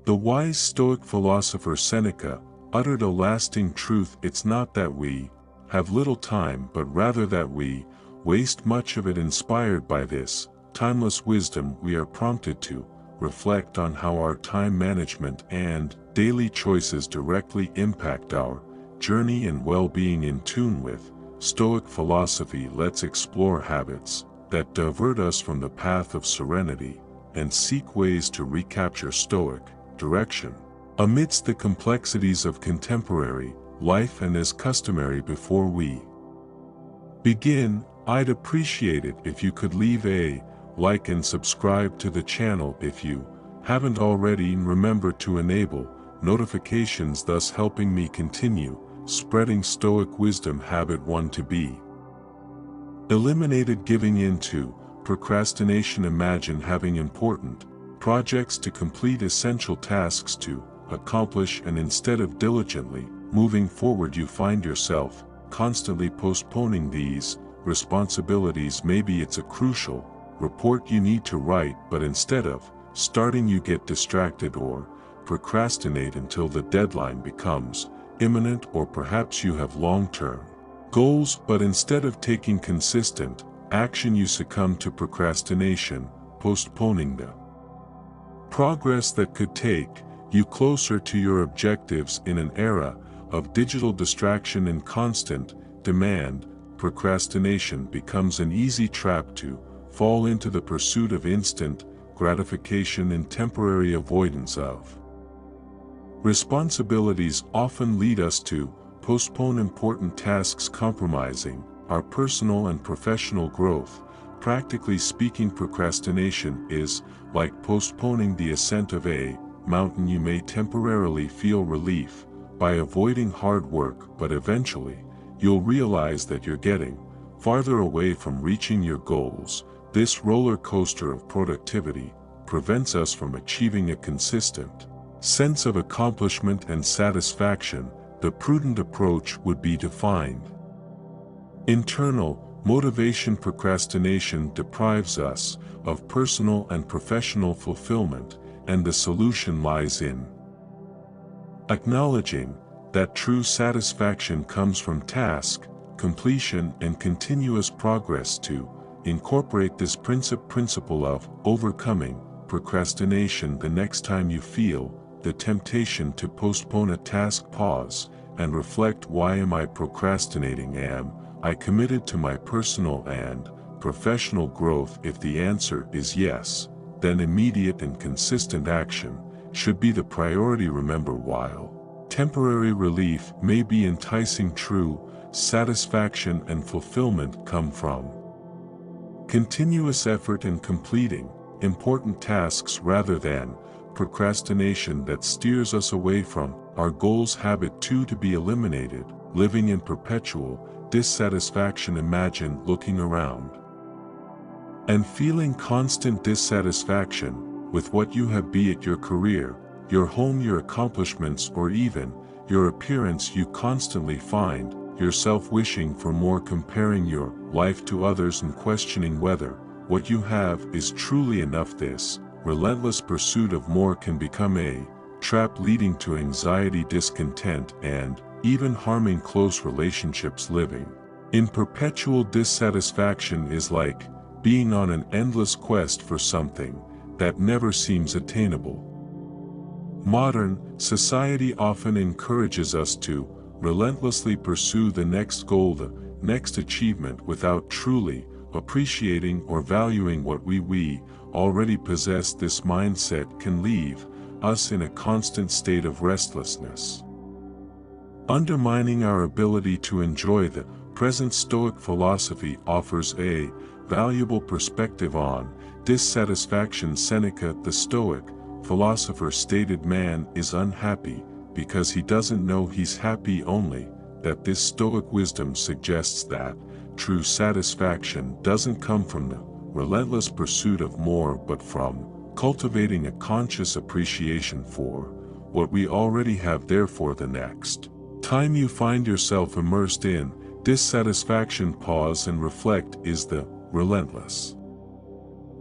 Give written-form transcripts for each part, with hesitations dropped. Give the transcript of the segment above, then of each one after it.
The wise Stoic philosopher Seneca uttered a lasting truth: it's not that we have little time, but rather that we waste much of it. Inspired by this timeless wisdom, we are prompted to reflect on how our time management and daily choices directly impact our journey and well-being. In tune with Stoic philosophy, let's explore habits that divert us from the path of serenity and seek ways to recapture Stoic direction amidst the complexities of contemporary life. And as customary, before we begin, I'd appreciate it if you could leave a like and subscribe to the channel if you haven't already, and remember to enable notifications, thus helping me continue spreading Stoic wisdom. Habit 1: to be eliminated. Giving in to procrastination. Imagine having important projects to complete, essential tasks to accomplish, and instead of diligently moving forward, you find yourself constantly postponing these responsibilities. Maybe it's a crucial report you need to write, but instead of starting, you get distracted or procrastinate until the deadline becomes imminent. Or perhaps you have long-term goals, but instead of taking consistent action, you succumb to procrastination, postponing the progress that could take you closer to your objectives. In an era of digital distraction and constant demand, procrastination becomes an easy trap to fall into. The pursuit of instant gratification and temporary avoidance of responsibilities often lead us to postpone important tasks, compromising our personal and professional growth. Practically speaking, procrastination is like postponing the ascent of a mountain. You may temporarily feel relief by avoiding hard work, but eventually you'll realize that you're getting farther away from reaching your goals. This roller coaster of productivity prevents us from achieving a consistent sense of accomplishment and satisfaction. The prudent approach would be to find internal motivation. Procrastination deprives us of personal and professional fulfillment, and the solution lies in acknowledging that true satisfaction comes from task completion and continuous progress. To incorporate this principle of overcoming procrastination, the next time you feel the temptation to postpone a task, pause and reflect: why am I procrastinating? Am I committed to my personal and professional growth? If the answer is yes, then immediate and consistent action should be the priority. Remember, while temporary relief may be enticing, true satisfaction and fulfillment come from continuous effort and completing important tasks rather than procrastination that steers us away from our goals. Habit 2: to be eliminated. Living in perpetual dissatisfaction. Imagine looking around and feeling constant dissatisfaction with what you have, be it your career, your home, your accomplishments, or even your appearance. You constantly find yourself wishing for more, comparing your life to others, and questioning whether what you have is truly enough. This relentless pursuit of more can become a trap, leading to anxiety, discontent, and even harming close relationships. Living in perpetual dissatisfaction is like being on an endless quest for something that never seems attainable. Modern society often encourages us to relentlessly pursue the next goal, the next achievement, without truly appreciating or valuing what we already possess. This mindset can leave us in a constant state of restlessness, undermining our ability to enjoy the present. Stoic philosophy offers a valuable perspective on dissatisfaction. Seneca, the Stoic philosopher, stated, "Man is unhappy because he doesn't know he's happy." Only that this Stoic wisdom suggests that true satisfaction doesn't come from the relentless pursuit of more, but from cultivating a conscious appreciation for what we already have. Therefore, the next time you find yourself immersed in dissatisfaction, pause and reflect: is the relentless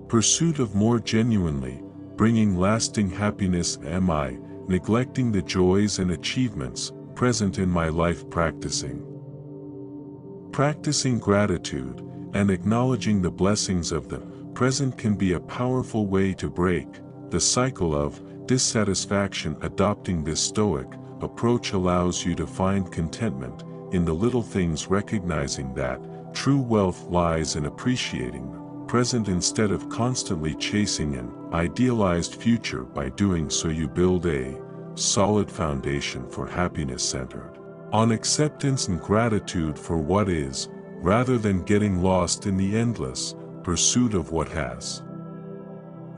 pursuit of more genuinely bringing lasting happiness? Am I neglecting the joys and achievements present in my life? Practicing gratitude and acknowledging the blessings of the present can be a powerful way to break the cycle of dissatisfaction. Adopting this Stoic approach allows you to find contentment in the little things, recognizing that true wealth lies in appreciating the present instead of constantly chasing an idealized future. By doing so, you build a solid foundation for happiness centered on acceptance and gratitude for what is, rather than getting lost in the endless pursuit of what has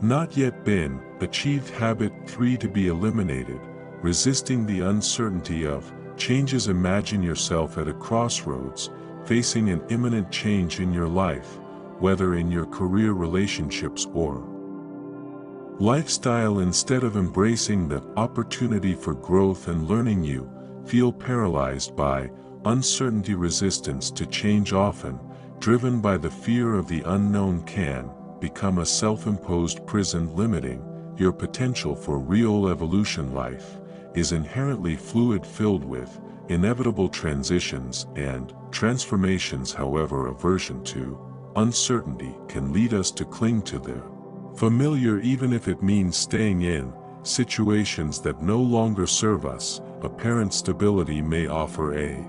not yet been achieved. Habit 3 to be eliminated: resisting the uncertainty of changes. Imagine yourself at a crossroads, facing an imminent change in your life, whether in your career, relationships, or lifestyle. Instead of embracing the opportunity for growth and learning, you feel paralyzed by uncertainty. Resistance to change, often driven by the fear of the unknown, can become a self-imposed prison, limiting your potential for real evolution. Life is inherently fluid, filled with inevitable transitions and transformations. However, aversion to uncertainty can lead us to cling to the familiar, even if it means staying in situations that no longer serve us. Apparent stability may offer a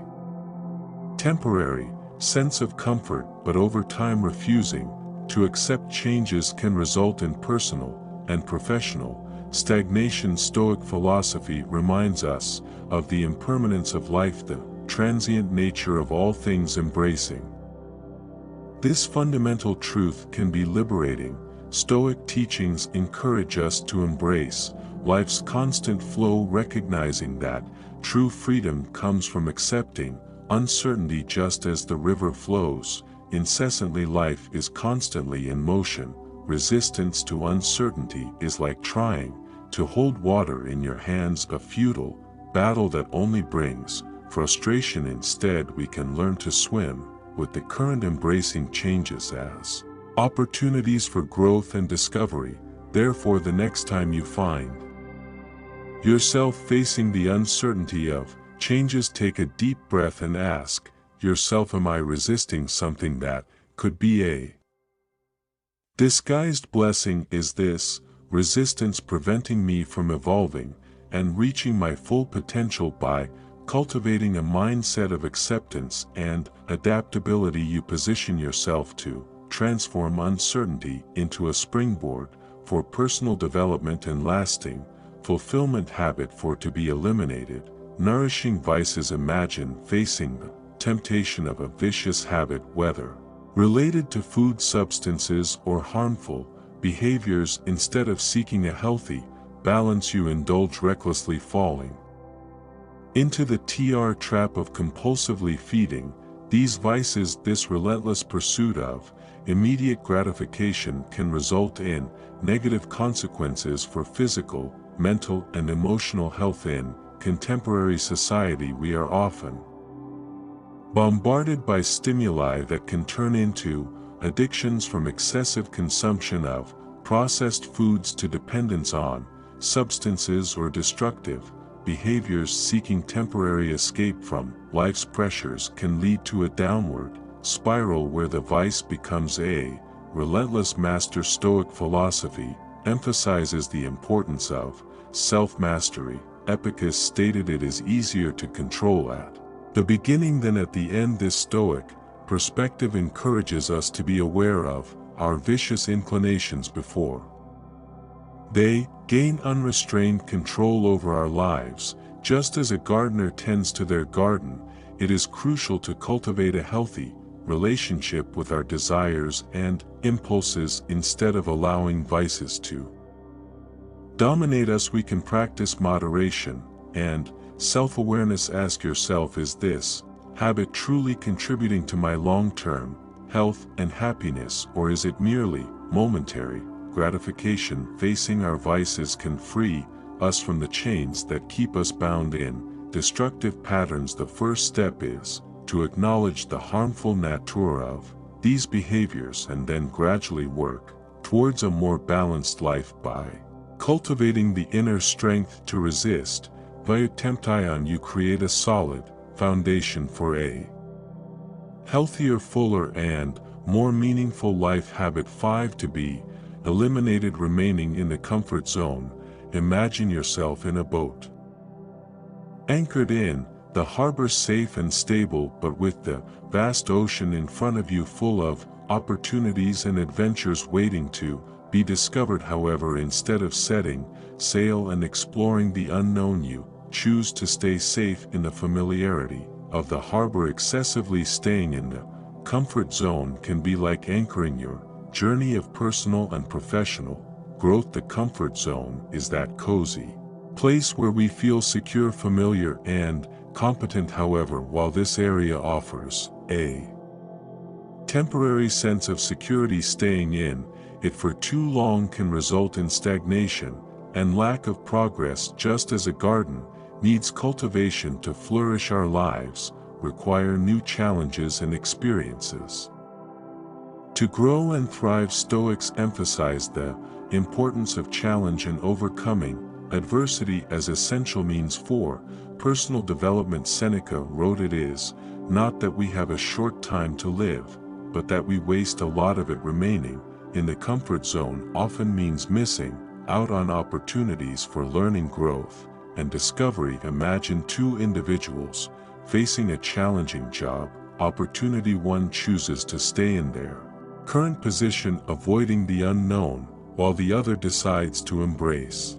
temporary sense of comfort, but over time, refusing to accept changes can result in personal and professional stagnation. Stoic philosophy reminds us of the impermanence of life, the transient nature of all things. Embracing this fundamental truth can be liberating. Stoic teachings encourage us to embrace life's constant flow, recognizing that true freedom comes from accepting uncertainty. Just as the river flows incessantly, life is constantly in motion. Resistance to uncertainty is like trying to hold water in your hands, a futile battle that only brings frustration. Instead, we can learn to swim with the current, embracing changes as opportunities for growth and discovery. Therefore, the next time you find yourself facing the uncertainty of changes, take a deep breath and ask yourself, am I resisting something that could be a disguised blessing? Is this resistance preventing me from evolving and reaching my full potential? By cultivating a mindset of acceptance and adaptability, you position yourself to transform uncertainty into a springboard for personal development and lasting fulfillment. Habit 4 to be eliminated: nourishing vices. Imagine facing the temptation of a vicious habit, whether related to food, substances, or harmful behaviors. Instead of seeking a healthy balance, you indulge recklessly, falling into the trap of compulsively feeding these vices. This relentless pursuit of immediate gratification can result in negative consequences for physical, mental, and emotional health. In contemporary society, we are often bombarded by stimuli that can turn into addictions, from excessive consumption of processed foods to dependence on substances or destructive behaviors. Seeking temporary escape from life's pressures can lead to a downward spiral where the vice becomes a relentless master. Stoic philosophy emphasizes the importance of self-mastery. Epictetus stated, it is easier to control at the beginning than at the end. This Stoic perspective encourages us to be aware of our vicious inclinations before they gain unrestrained control over our lives. Just as a gardener tends to their garden, it is crucial to cultivate a healthy relationship with our desires and impulses. Instead of allowing vices to dominate us, we can practice moderation and self-awareness. Ask yourself, is this habit truly contributing to my long-term health and happiness, or is it merely momentary gratification? Facing our vices can free us from the chains that keep us bound in destructive patterns. The first step is to acknowledge the harmful nature of these behaviors and then gradually work towards a more balanced life. By Cultivating the inner strength to resist, via temptation you create a solid foundation for a healthier, fuller and more meaningful life. Habit 5 to be eliminated. Remaining in the comfort zone. Imagine yourself in a boat, anchored in the harbor, safe and stable, but with the vast ocean in front of you, full of opportunities and adventures waiting to be discovered. However, instead of setting sail and exploring the unknown, you choose to stay safe in the familiarity of the harbor. Excessively staying in the comfort zone can be like anchoring your journey of personal and professional growth. The comfort zone is that cozy place where we feel secure, familiar, and competent. However, while this area offers a temporary sense of security, staying in it for too long can result in stagnation and lack of progress. Just as a garden needs cultivation to flourish, our lives require new challenges and experiences to grow and thrive. Stoics emphasize the importance of challenge and overcoming adversity as essential means for personal development. Seneca wrote, "It is not that we have a short time to live, but that we waste a lot of it." Remaining in the comfort zone often means missing out on opportunities for learning, growth, and discovery. Imagine two individuals facing a challenging job opportunity. One chooses to stay in their current position, avoiding the unknown, while the other decides to embrace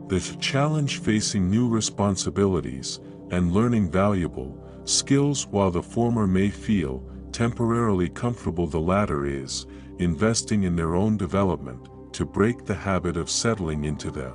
the challenge, facing new responsibilities and learning valuable skills. While the former may feel temporarily comfortable, the latter is investing in their own development to break the habit of settling into the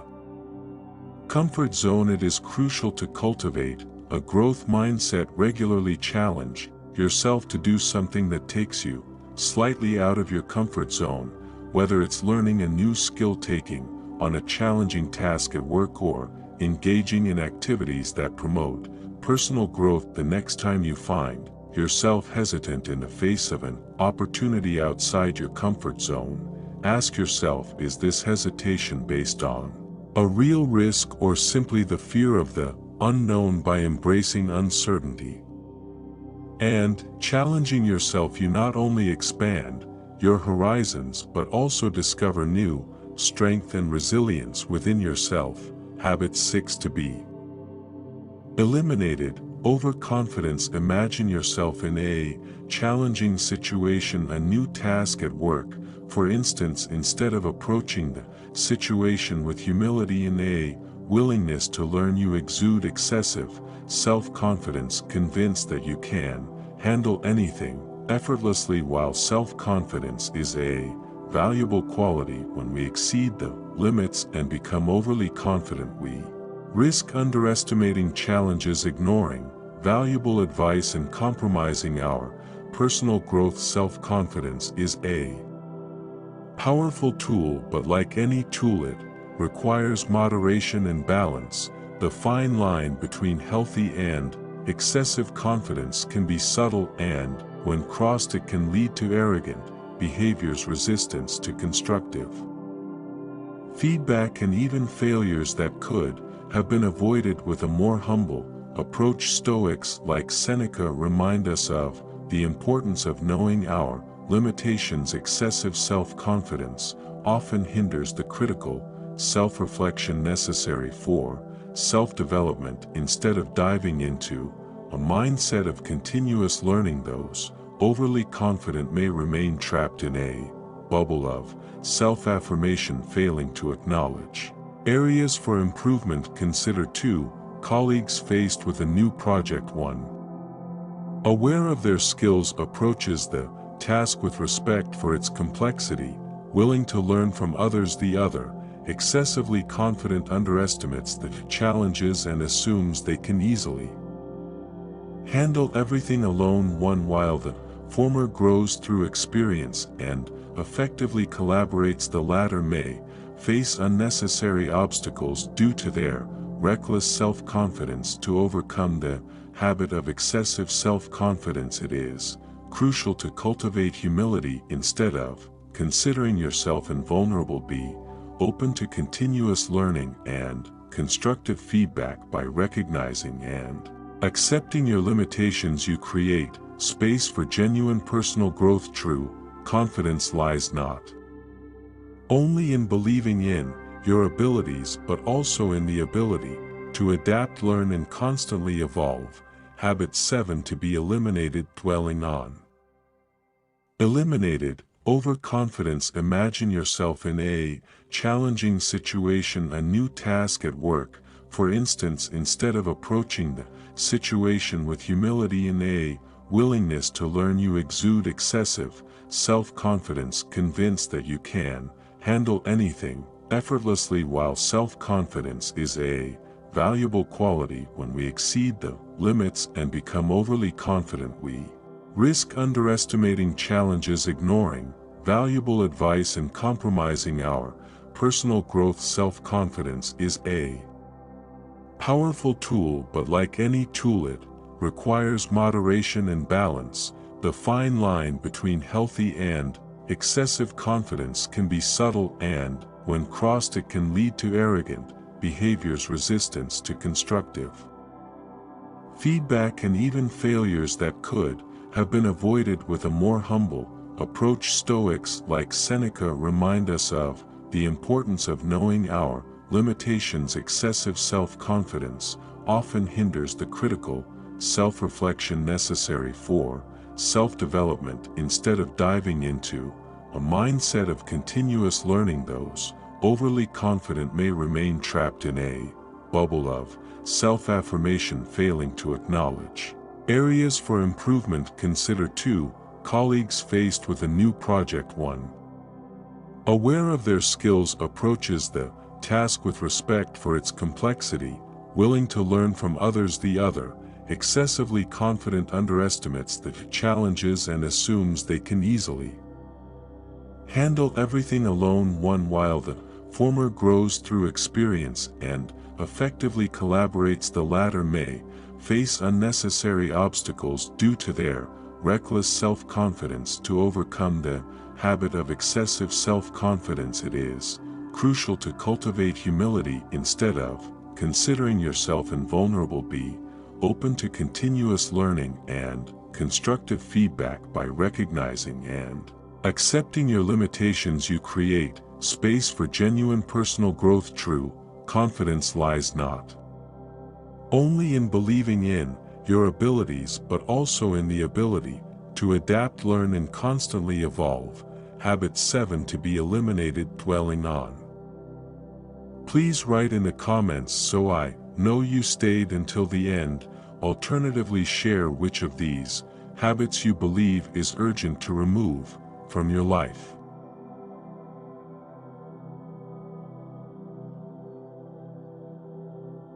comfort zone. It is crucial to cultivate a growth mindset. Regularly challenge yourself to do something that takes you slightly out of your comfort zone, whether it's learning a new skill, taking on a challenging task at work, or engaging in activities that promote personal growth. The next time you find yourself hesitant in the face of an opportunity outside your comfort zone, ask yourself, is this hesitation based on a real risk or simply the fear of the unknown? By embracing uncertainty and challenging yourself, you not only expand your horizons but also discover new strength and resilience within yourself. Habit 6 to be eliminated. Overconfidence. Imagine yourself in a challenging situation, a new task at work, for instance. Instead of approaching the situation with humility and a willingness to learn, you exude excessive self-confidence, convinced that you can handle anything effortlessly. While self-confidence is a valuable quality, when we exceed the limits and become overly confident, we risk underestimating challenges, ignoring valuable advice, and compromising our personal growth. Self-confidence is a powerful tool, but like any tool, it requires moderation and balance. The fine line between healthy and excessive confidence can be subtle, and when crossed it can lead to arrogant behaviors, resistance to constructive feedback, and even failures that could have been avoided with a more humble approach. Stoics like Seneca remind us of the importance of knowing our limitations. Excessive self-confidence often hinders the critical self-reflection necessary for self-development. Instead of diving into a mindset of continuous learning, those overly confident may remain trapped in a bubble of self-affirmation, failing to acknowledge areas for improvement. Consider two colleagues faced with a new project. One, aware of their skills, approaches the task with respect for its complexity, willing to learn from others. The other, excessively confident, underestimates the challenges and assumes they can easily handle everything alone. One, while the former grows through experience and effectively collaborates, the latter may face unnecessary obstacles due to their reckless self-confidence. To overcome the habit of excessive self-confidence, it is crucial to cultivate humility. Instead of considering yourself invulnerable, be open to continuous learning and constructive feedback by recognizing and accepting your limitations. You create space for genuine personal growth. True confidence lies not only in believing in your abilities but also in the ability to adapt, learn, and constantly evolve. Habit 7 to be eliminated. Dwelling on eliminated overconfidence. Imagine yourself in a challenging situation, a new task at work, for instance. Instead of approaching the situation with humility and a willingness to learn, you exude excessive self-confidence, convinced that you can handle anything effortlessly. While self-confidence is a valuable quality, when we exceed the limits and become overly confident, we risk underestimating challenges, ignoring valuable advice, and compromising our personal growth. Self-confidence is a powerful tool, but like any tool, it requires moderation and balance. The fine line between healthy and excessive confidence can be subtle, and when crossed, it can lead to arrogant behaviors, resistance to constructive feedback, and even failures that could have been avoided with a more humble approach. Stoics like Seneca remind us of the importance of knowing our limitations. Excessive self-confidence often hinders the critical self-reflection necessary for self-development. Instead of diving into a mindset of continuous learning, those overly confident may remain trapped in a bubble of self-affirmation, failing to acknowledge areas for improvement. Consider 2 colleagues faced with a new project. 1 aware of their skills approaches the task with respect for its complexity, willing to learn from others. The other, excessively confident, underestimates the challenges and assumes they can easily handle everything alone. While the former grows through experience and effectively collaborates, the latter may face unnecessary obstacles due to their reckless self-confidence. To overcome the habit of excessive self-confidence, it is crucial to cultivate humility. Instead of considering yourself invulnerable, be open to continuous learning and constructive feedback. By recognizing and accepting your limitations, you create space for genuine personal growth. True confidence lies not only in believing in your abilities but also in the ability to adapt, learn, and constantly evolve. Habit 7 to be eliminated. Dwelling on. Please write in the comments so I know you stayed until the end. Alternatively, share which of these habits you believe is urgent to remove from your life.